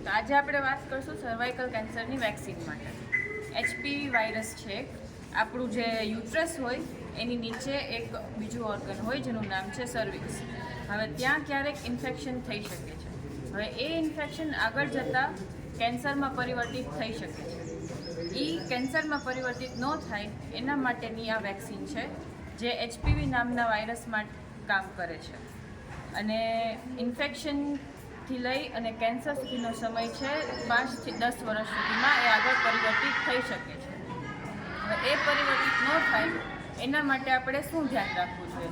તો આજે આપણે વાત કરશું સર્વાઇકલ કેન્સરની વેક્સિન માટે. એચપીવી વાયરસ છે. આપણું જે યુટ્રસ હોય એની નીચે એક બીજું ઓર્ગન હોય જેનું નામ છે સર્વિક્સ. હવે ત્યાં ક્યારેક ઇન્ફેક્શન થઈ શકે છે. હવે એ ઇન્ફેક્શન આગળ જતાં કેન્સરમાં પરિવર્તિત થઈ શકે છે. એ કેન્સરમાં પરિવર્તિત ન થાય એના માટેની આ વેક્સિન છે જે એચપીવી નામના વાયરસમાં કામ કરે છે. અને ઇન્ફેક્શનથી લઈ અને કેન્સર સુધીનો સમય છે 5 થી 10 વર્ષ સુધીમાં એ આગળ પરિવર્તિત થઈ શકે છે. હવે એ પરિવર્તિત ન થાય એના માટે આપણે શું ધ્યાન રાખવું જોઈએ?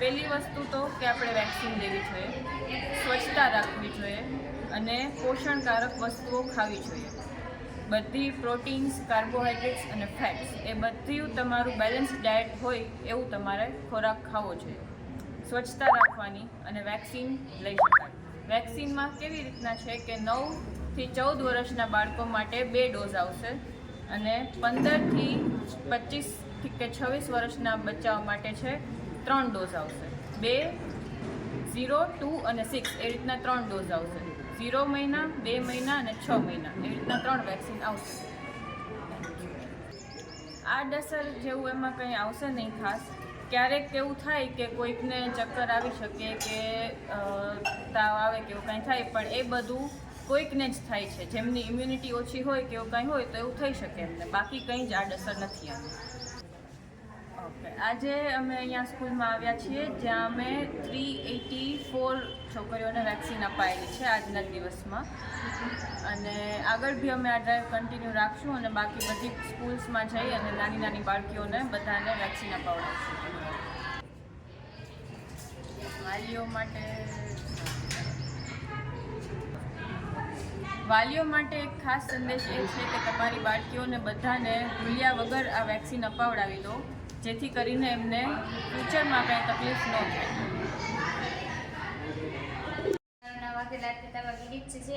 પહેલી વસ્તુ તો કે આપણે વેક્સિન લેવી જોઈએ, સ્વચ્છતા રાખવી જોઈએ અને પોષણકારક વસ્તુઓ ખાવી જોઈએ. બધી પ્રોટીન્સ, કાર્બોહાઈડ્રેટ્સ અને ફેટ્સ એ બધું તમારું બેલેન્સ ડાયટ હોય એવું તમારે ખોરાક ખાવો જોઈએ. સ્વચ્છતા રાખવાની અને વેક્સિન લઈ શકાય. વેક્સિનમાં કેવી રીતના છે કે 9 થી 14 વર્ષના બાળકો માટે 2 ડોઝ આવશે અને 15 થી 25 કે 26 વર્ષના બચ્ચાઓ માટે છે 3 ડોઝ આવશે. 2, 0, 2 અને 6 એ રીતના 3 ડોઝ આવશે. 0 મહિના, 2 મહિના અને 6 મહિના એ રીતના 3 વેક્સિન આવશે. આડઅસર જેવું એમાં કંઈ આવશે નહીં ખાસ. ક્યારેક એવું થાય કે કોઈકને ચક્કર આવી શકે કે તાવ આવે કે એવું કાંઈ થાય, પણ એ બધું કોઈકને જ થાય છે. જેમની ઇમ્યુનિટી ઓછી હોય કે એવું કાંઈ હોય તો એવું થઈ શકે એમને, બાકી કંઈ જ આડઅસર નથી આવી. ઓકે, આજે અમે અહીંયા સ્કૂલમાં આવ્યા છીએ જ્યાં અમે 384 છોકરીઓને વેક્સિન અપાયેલી છે આજના દિવસમાં. અને આગળ બી અમે આ ડ્રાઈવ કન્ટિન્યુ રાખશું અને બાકી બધી સ્કૂલ્સમાં જઈ અને નાની નાની બાળકીઓને બધાને વેક્સિન અપાવડાવશું. વાલીઓ માટે એક ખાસ સંદેશ એ છે કે તમારી બાળકીઓને બધાને ભૂલ્યા વગર આ વેક્સિન અપાવડાવી દો, જેથી કરીને એમને ફ્યુચરમાં કંઈ તકલીફ ન થાય.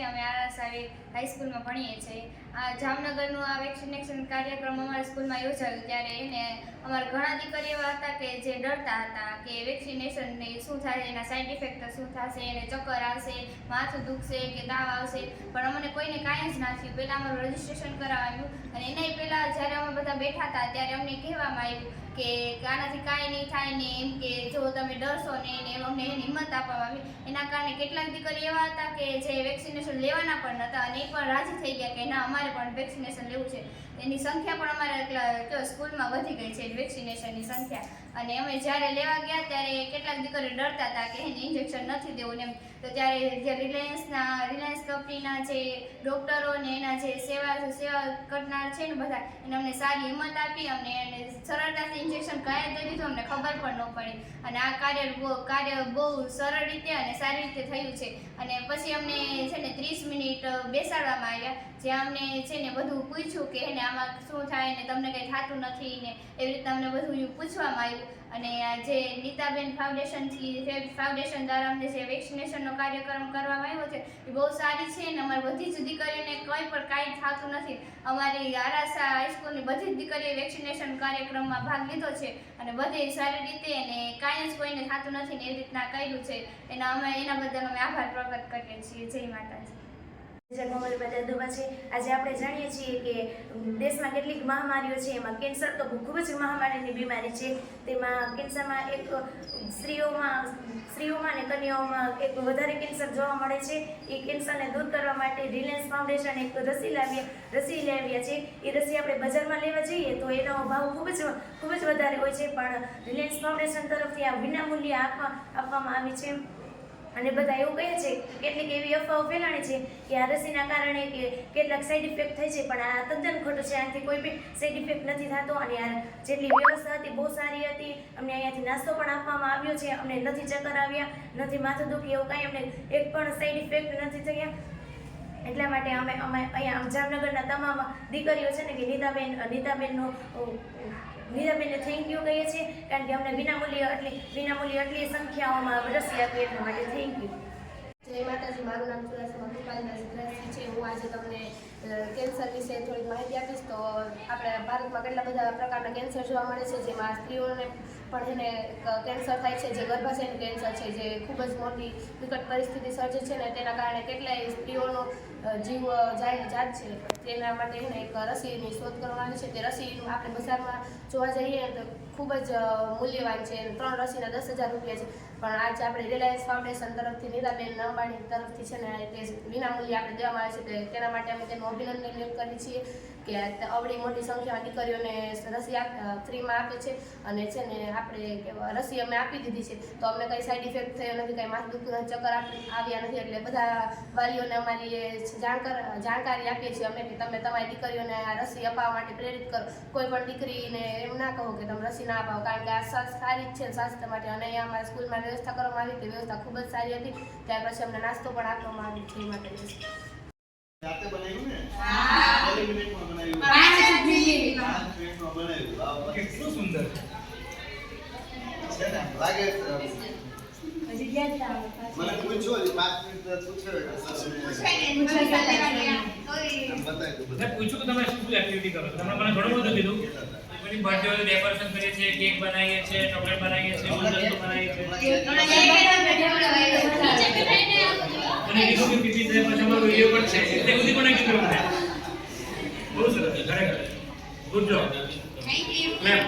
અમે આરએસઆઈ હાઈસ્કૂલમાં ભણીએ છીએ. આ જામનગરનું આ વેક્સિનેશન કાર્યક્રમ અમારા સ્કૂલમાં યોજાયું ત્યારે એને અમારા ઘણા દીકરીઓ એવા હતા કે જે ડરતા હતા કે વેક્સિનેશનને શું થાય, એના સાઈડ ઇફેક્ટ શું થશે, એને ચક્કર આવશે, માથું દુખશે કે તાવ આવશે, પણ અમને કોઈને કાંઈ જ ના થયું. પહેલાં અમારું રજિસ્ટ્રેશન કરાવ્યું અને એનાય પહેલાં જ્યારે અમે બધા બેઠા હતા ત્યારે અમને કહેવામાં આવ્યું કે આનાથી કાંઈ નહીં થાય ને, એમ કે જો તમે ડરશો ને એમ અમને એની હિંમત આપવામાં આવી. એના કારણે કેટલાક દીકરીઓ એવા હતા કે જે વેક્સિનેશન લેવાના પણ નહોતા અને એ પણ રાજી થઈ ગયા કે ના અમારે પણ વેક્સિનેશન લેવું છે. એની સંખ્યા પણ અમારા સ્કૂલમાં વધી ગઈ છે વેક્સિનેશનની સંખ્યા. અને અમે જ્યારે લેવા ગયા ત્યારે કેટલાક દીકરીઓ ડરતા હતા કે એને ઇન્જેક્શન નથી દેવું ને એમ. તો ત્યારે જે રિલાયન્સ કંપનીના જે ડૉક્ટરો ને એના જે સેવા કરનાર છે ને બધા, એને અમને સારી હિંમત આપી. અમને એને સરળતાથી ઇન્જેક્શન કયા દઈ દીધું, અમને ખબર પણ ન પડી. અને આ કાર્ય બહુ સરળ રીતે અને સારી રીતે થયું છે. અને પછી અમને છે ને 30 મિનિટ બેસાડવામાં આવ્યા, જ્યાં અમને છે ને બધું પૂછ્યું કે એને આમાં શું થાય ને તમને કંઈ થતું નથી ને એવી રીતે અમને બધું પૂછવામાં આવ્યું. અને જે નીતાબેન ફાઉન્ડેશન દ્વારા અમને જે વેક્સિનેશનનો કાર્યક્રમ કરવામાં આવ્યો છે એ બહુ સારી છે અને અમારી બધી જ દીકરીઓને કંઈ પણ કાંઈ થતું નથી. અમારી આરાસા હાઈસ્કૂલની બધી જ દીકરીઓએ વેક્સિનેશન કાર્યક્રમમાં ભાગ લીધો છે અને બધી સારી રીતે અને કાંઈ જ કોઈને થતું નથી ને એવી રીતના કર્યું છે. એના બદલ અમે આભાર પ્રગટ કરીએ છીએ. જય માતાજી. આજે આપણે જાણીએ છીએ કે દેશમાં કેટલીક મહામારીઓ છે, એમાં કેન્સર તો ખૂબ જ મહામારીની બીમારી છે. તેમાં કેન્સરમાં એક સ્ત્રીઓમાં અને કન્યાઓમાં એક વધારે કેન્સર જોવા મળે છે. એ કેન્સરને દૂર કરવા માટે રિલાયન્સ ફાઉન્ડેશન એક રસી લાવ્યા છે. એ રસી આપણે બજારમાં લેવા જઈએ તો એનો ભાવ ખૂબ જ વધારે હોય છે, પણ રિલાયન્સ ફાઉન્ડેશન તરફથી આ વિનામૂલ્યે આપવામાં આવી છે. અને બધા એવું કહે છે, કેટલીક એવી અફવાઓ ફેલાણી છે કે આ રસીના કારણે કે કેટલાક સાઈડ ઇફેક્ટ થાય છે, પણ આ તદ્દન ખોટું છે. આનાથી કોઈ બી સાઈડ ઇફેક્ટ નથી થતો. અને આ જેટલી વ્યવસ્થા હતી બહુ સારી હતી. અમને અહીંયાથી નાસ્તો પણ આપવામાં આવ્યો છે. અમને નથી ચક્કર આવ્યા, નથી માથું દુખી, એવું કાંઈ અમને એક પણ સાઈડ ઇફેક્ટ નથી થયા. એટલા માટે અમે અહીંયા જામનગરના તમામ દીકરીઓ છે ને કે નીતાબેનને થેન્ક યુ કહીએ છીએ, કારણ કે અમને વિનામૂલ્ય આટલી સંખ્યાઓમાં રસી આપી એટલા માટે થેન્ક યુ. જય માતાજી. મારું નામ ચુડાસમા કૃપાલી છે. હું આજે તમને કેન્સર વિશે થોડીક માહિતી આપીશ. તો આપણા ભારતમાં કેટલા બધા પ્રકારના કેન્સર જોવા મળે છે, જેમાં સ્ત્રીઓને પણ એને કેન્સર થાય છે, જે ગર્ભાશયનું કેન્સર છે, જે ખૂબ જ મોટી વિકટ પરિસ્થિતિ સર્જે છે ને તેના કારણે કેટલાય સ્ત્રીઓનો જીવ જાયની જાત છે. તેના માટે એને એક રસીની શોધ કરવાની છે. તે રસી આપણે બજારમાં જોવા જઈએ તો ખૂબ જ મૂલ્યવાન છે. 3 રસીના 10,000 રૂપિયા છે. પણ આજે આપણે રિલાયન્સ ફાઉન્ડેશન તરફથી નીલાબેન અંબાણી તરફથી છે ને તે વિનામૂલ્યે આપણે દેવામાં આવે છે. તેના માટે અમે તેનું અભિનંદન વ્યક્ત કરીએ છીએ કે આવડી મોટી સંખ્યામાં દીકરીઓને રસી ફ્રીમાં આપે છે. અને છે ને આપણે રસી અમે આપી દીધી છે તો અમને કંઈ સાઈડ ઇફેક્ટ થયો નથી, કંઈ માથું દુખતું ચક્કર આવ્યા નથી. એટલે બધા વાલીઓને અમારી જાણકારી આપીએ છીએ અમે કે તમે તમારી દીકરીઓને આ રસી અપાવવા માટે પ્રેરિત કરો. કોઈ પણ દીકરીને એમ ના કહો કે તમે રસી ના અપાવો, કારણ કે આ સારી જ છે સ્વાસ્થ્ય માટે. અને અહીંયા અમારા સ્કૂલમાં વ્યવસ્થા કરવામાં આવી હતી, વ્યવસ્થા ખૂબ જ સારી હતી. ત્યાર પછી અમને નાસ્તો પણ આપવામાં આવ્યો છે. એ માટે જાતે બનાવ્યું ને? હા. કેટલી મિનિટમાં બનાવ્યું? 5 મિનિટમાં બનાવ્યું. વાહ, કેટલું સુંદર છે ને, લાગે મને પૂછ્યું 5 મિનિટ પૂછ્યો પૂછ્યું કે તમે શું એક્ટિવિટી કરો છો. તમે મને ઘણું બધું કીધું. બધી બર્થડે હોય ડેકોરેશન કરીએ છીએ, કેક બનાવીએ છીએ, ચોકલેટ બનાવીએ છીએ, ગુલદસ્તો બનાવીએ છીએ. અને કીધું કે પીપી છે પછી અમારો વિડીયો પણ છે. એટલે બધી પણ કીધું મને. બહુ સરસ છે ખરેખર. Good job. Thank you ma'am.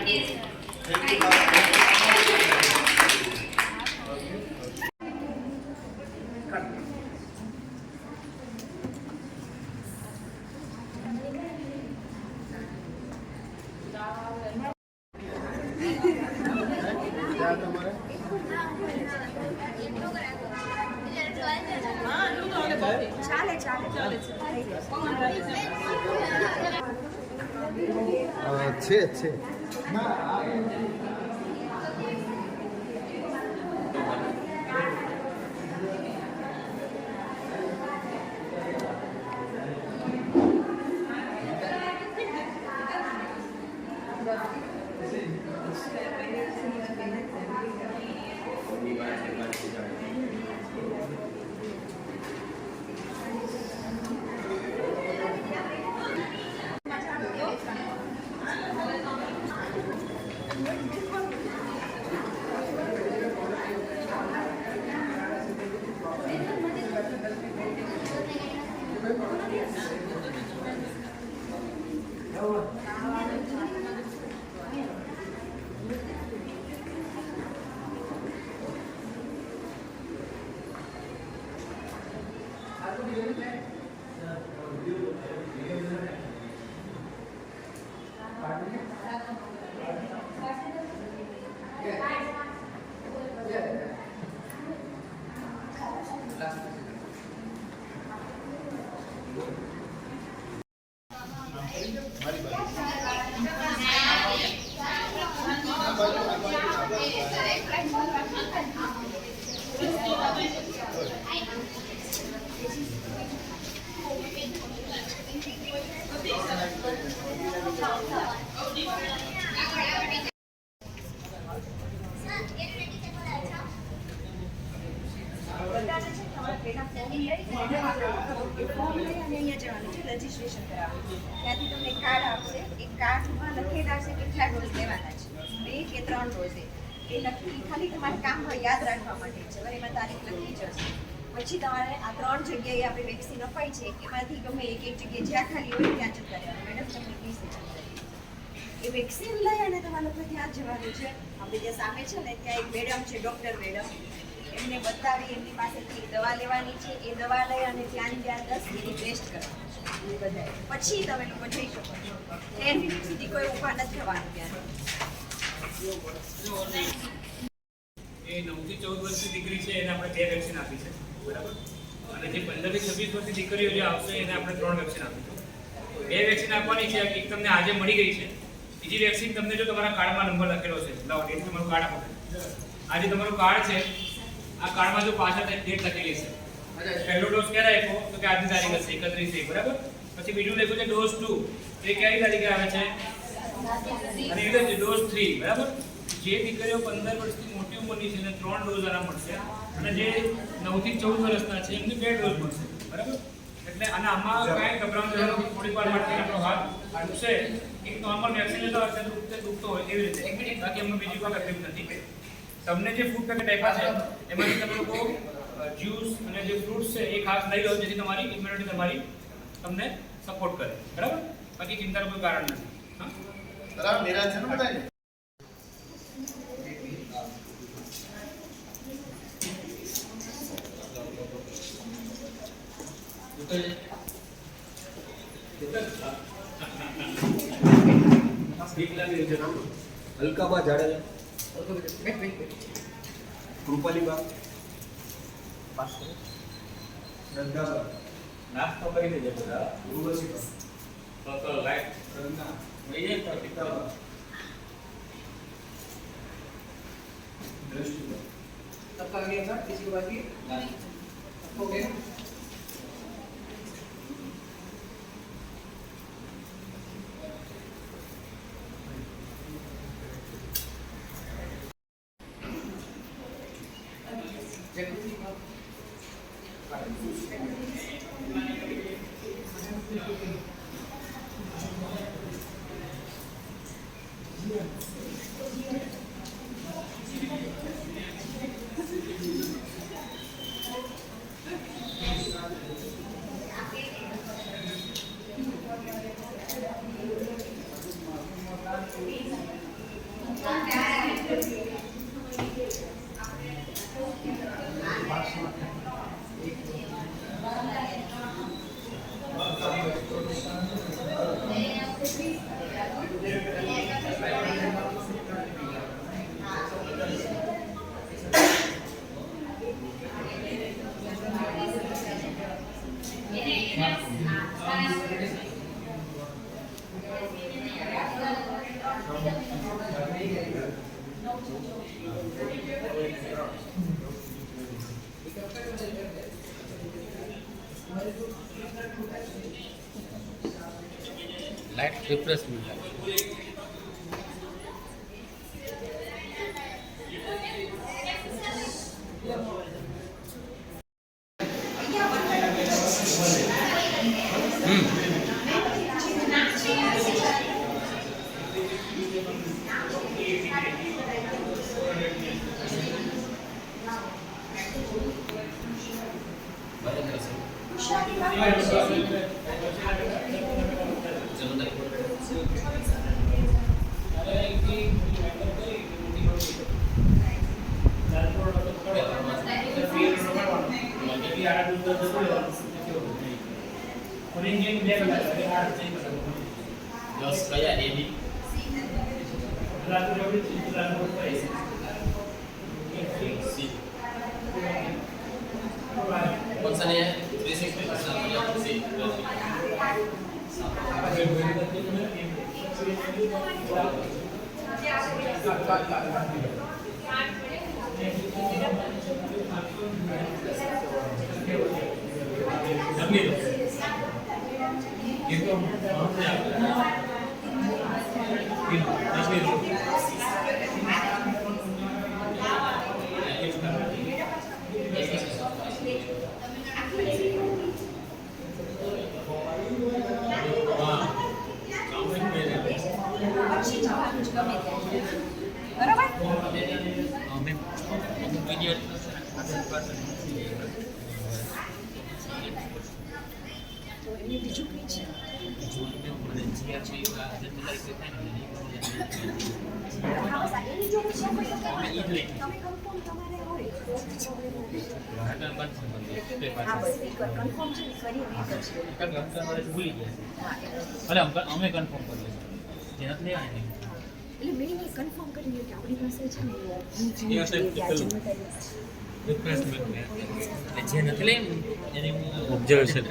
છે રજીસ્ટ્રેશન કરાવવાનું ત્યાંથી તમને કાર્ડ આપશે. એ કાર્ડમાં લખેલા છે કેટલા ડોઝ લેવાના છે, 2 કે 3 ડોઝ. એ લખી ખાલી તમારે કામ હોય યાદ રાખવા માટે છે. એમાં તારીખ લખી જશે. પછી તમારે આ 3 જગ્યાએ આપણે વેક્સિન અપાઈ છે એમાંથી ગમે એક જગ્યાએ જ્યાં ખાલી હોય ત્યાં જતા રહેવાનું. મેડમ તમને પ્લીઝ એ વેક્સિન લઈ અને તમારે લોકો ત્યાં જવાનું છે. આપણે જે સામે છે ને ત્યાં એક મેડમ છે, ડૉક્ટર મેડમ, એમને બતાવી એમની પાસેથી દવા લેવાની છે. એ દવા લઈ અને ત્યાં 10 મિનિટ રેસ્ટ કરવાનું છે બધાએ. પછી તમે લોકો જઈ શકો છો. 10 મિનિટ સુધી કોઈ ઊભા નથી થવાનું ત્યાં. એ 9 થી 14 વર્ષની દીકરી છે એને આપણે 2 વેક્સિન આપી છે, બરાબર. અને જે 15 થી 26 વર્ષની દીકરીઓ જે આવશે એને આપણે 3 વેક્સિન આપી છે. 2 વેક્સિન આપવાની છે. એક તમને આજે મળી ગઈ છે. બીજી વેક્સિન તમને જો તમારા કાર્ડમાં નંબર લખેલો છે, લાવો ડેટ તમારું કાર્ડ આપો. આજે તમારું કાર્ડ છે, આ કાર્ડમાં જો પાછળ ડેટ લખેલી છે. પહેલો ડોઝ ક્યારે આપ્યો તો કે આજની તારીખ હશે 31 બરાબર. પછી બીજું લખ્યું છે ડોઝ 2, એ કઈ તારીખે આવે છે અને એ ડોઝ 3 બરાબર. જે દીકરીઓ 15 વર્ષથી મોટી ઉંમરની છે એને 3 ડોઝ આરામ મળશે અને જે 9 થી 14 વર્ષના છે એમને 2 ડોઝ મળશે, બરાબર. એટલે અને આમાં કાંઈ ગભરાવાનું જરૂર નથી. થોડીક વાર માટે આપણો હાથ દુખશે, એક નોર્મલ વેક્સિન લેતા હોય દુખતો હોય એવી રીતે, બાકી એમાં બીજી કોઈ તકલીફ નથી. તમને જે ફૂડ પેકેટ આપ્યા છે એમાંથી તમે લોકો જ્યુસ અને જે ફ્રૂટ્સ છે એ ખાસ લઈ લો, જેથી તમારી ઇમ્યુનિટી તમારી તમને સપોર્ટ કરે. બરાબર? બાકી ચિંતાનું કોઈ કારણ નથી. હા, બરાબર. નિરાશ છે ને બધાને? અલકાબા જાડેજા, કૃપાલીબા, શ્રદ્ધાબા, નાસ્તો કરી દેજો બધા. ઉર્વશીબા, તો લાઈટ પ્રજ્ઞા, લઈએ તો પિતાબા, દ્રષ્ટિબા. Light refreshment. અમે કન્ફર્મ કરી લઈશું. જે નથી લેવાની એટલે મેં કન્ફર્મ કરી કે આપણી પાસે છે ને જે નથી લેવું એની ઓબ્ઝર્વેશન